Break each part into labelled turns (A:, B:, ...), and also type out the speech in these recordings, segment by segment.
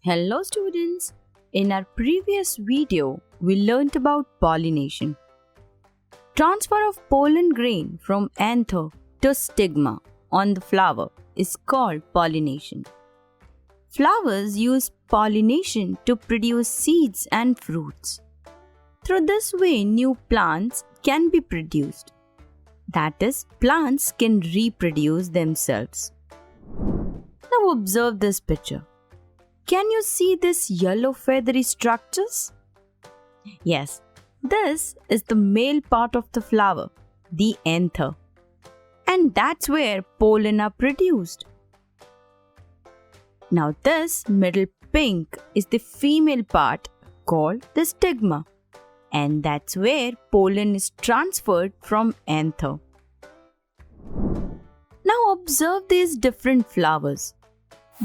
A: Hello students! In our previous video, we learnt about pollination. Transfer of pollen grain from anther to stigma on the flower is called pollination. Flowers use pollination to produce seeds and fruits. Through this way, new plants can be produced. That is, plants can reproduce themselves. Now observe this picture. Can you see these yellow feathery structures? Yes, this is the male part of the flower, the anther. And that's where pollen are produced. Now this middle pink is the female part called the stigma. And that's where pollen is transferred from anther. Now observe these different flowers.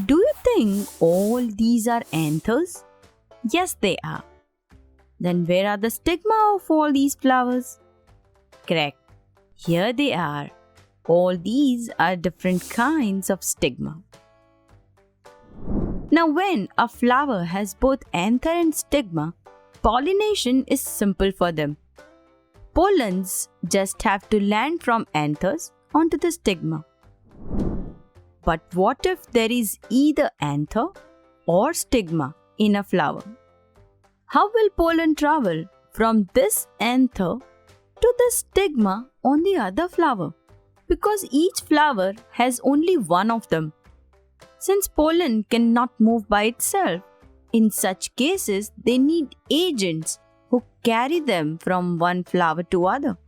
A: Do you think all these are anthers? Yes, they are. Then where are the stigma of all these flowers? Correct. Here they are. All these are different kinds of stigma. Now when a flower has both anther and stigma, pollination is simple for them. Pollens just have to land from anthers onto the stigma. But what if there is either anther or stigma in a flower? How will pollen travel from this anther to the stigma on the other flower? Because each flower has only one of them. Since pollen cannot move by itself, in such cases they need agents who carry them from one flower to other.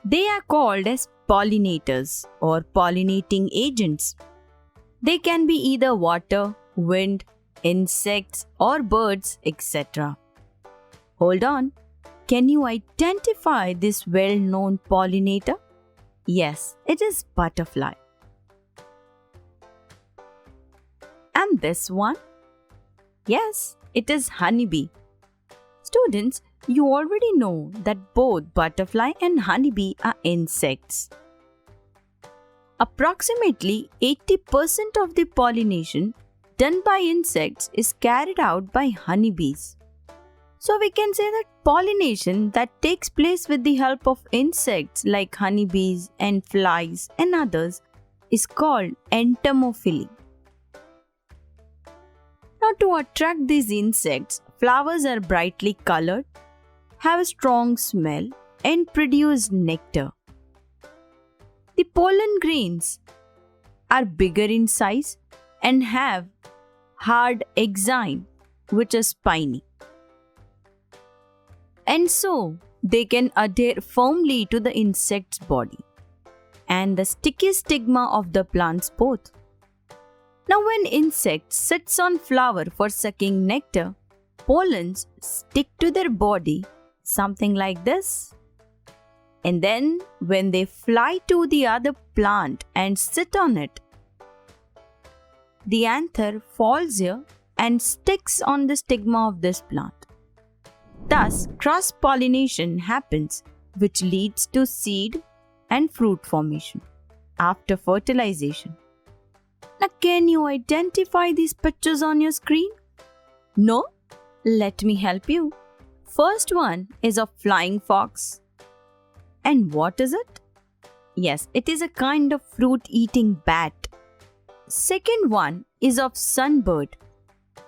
A: They are called as pollinators or pollinating agents. They can be either water, wind, insects or birds, etc. Hold on, can you identify this well-known pollinator? Yes, it is butterfly. And this one? Yes, it is honeybee. Students, you already know that both butterfly and honeybee are insects. Approximately 80% of the pollination done by insects is carried out by honeybees. So we can say that pollination that takes place with the help of insects like honeybees and flies and others is called entomophily. Now to attract these insects, flowers are brightly colored, have a strong smell and produce nectar. The pollen grains are bigger in size and have hard exine, which is spiny. And so, they can adhere firmly to the insect's body and the sticky stigma of the plant's both. Now when insect sits on flower for sucking nectar, pollens stick to their body something like this. And then when they fly to the other plant and sit on it, the anther falls here and sticks on the stigma of this plant. Thus, cross-pollination happens, which leads to seed and fruit formation after fertilization. Now, can you identify these pictures on your screen? No? Let me help you. First one is of flying fox. And what is it? Yes, it is a kind of fruit-eating bat. Second one is of sunbird.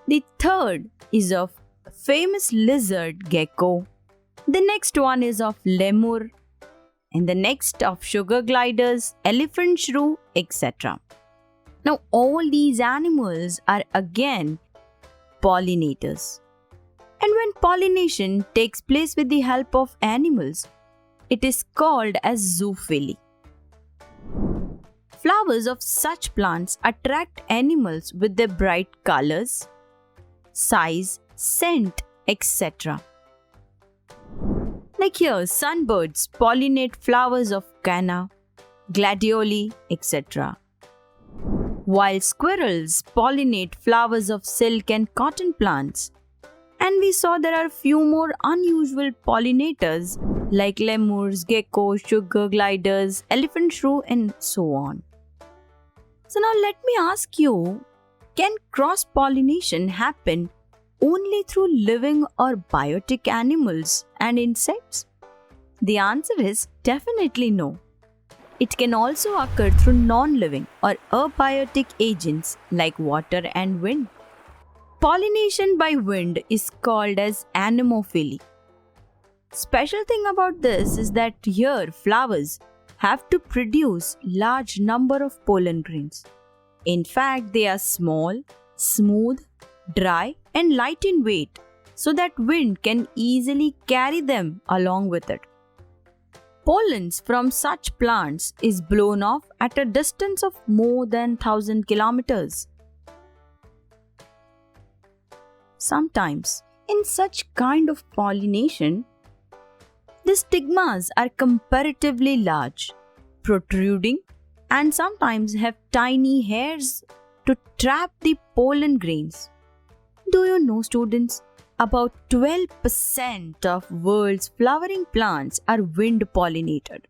A: The third is of famous lizard gecko. The next one is of lemur. And the next of sugar gliders, elephant shrew, etc. Now all these animals are again pollinators. And when pollination takes place with the help of animals, it is called as zoophily. Flowers of such plants attract animals with their bright colors, size, scent, etc. Like here, sunbirds pollinate flowers of canna, gladioli, etc. While squirrels pollinate flowers of silk and cotton plants. And we saw there are few more unusual pollinators like lemurs, geckos, sugar gliders, elephant shrew and so on. So now let me ask you, Can cross-pollination happen only through living or biotic animals and insects? The answer is definitely no. It can also occur through non-living or abiotic agents like water and wind. Pollination by wind is called as anemophily. Special thing about this is that here flowers have to produce large number of pollen grains. In fact, they are small, smooth, dry and light in weight so that wind can easily carry them along with it. Pollens from such plants is blown off at a distance of more than 1,000 kilometers. Sometimes, in such kind of pollination, the stigmas are comparatively large, protruding, and sometimes have tiny hairs to trap the pollen grains. Do you know, students? About 12% of world's flowering plants are wind pollinated,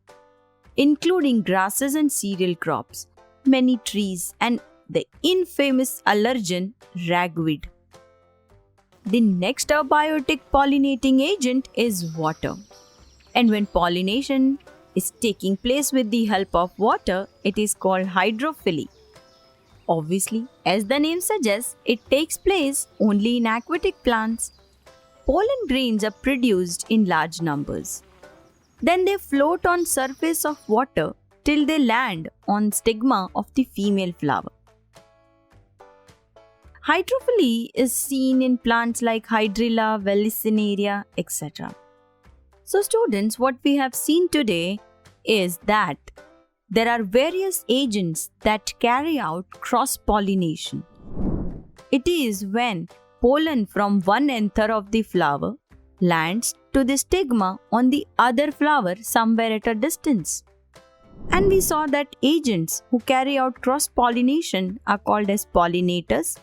A: including grasses and cereal crops, many trees, and the infamous allergen ragweed. The next abiotic pollinating agent is water. And when pollination is taking place with the help of water, it is called hydrophily. Obviously, as the name suggests, it takes place only in aquatic plants. Pollen grains are produced in large numbers. Then they float on surface of water till they land on stigma of the female flower. Hydrophily is seen in plants like Hydrilla, Vallisneria, etc. So students, what we have seen today is that there are various agents that carry out cross-pollination. It is when pollen from one anther of the flower lands to the stigma on the other flower somewhere at a distance. And we saw that agents who carry out cross-pollination are called as pollinators,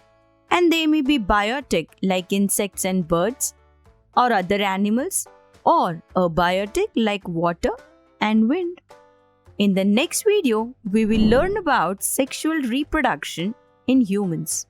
A: and they may be biotic like insects and birds or other animals, or abiotic like water and wind. In the next video, we will learn about sexual reproduction in humans.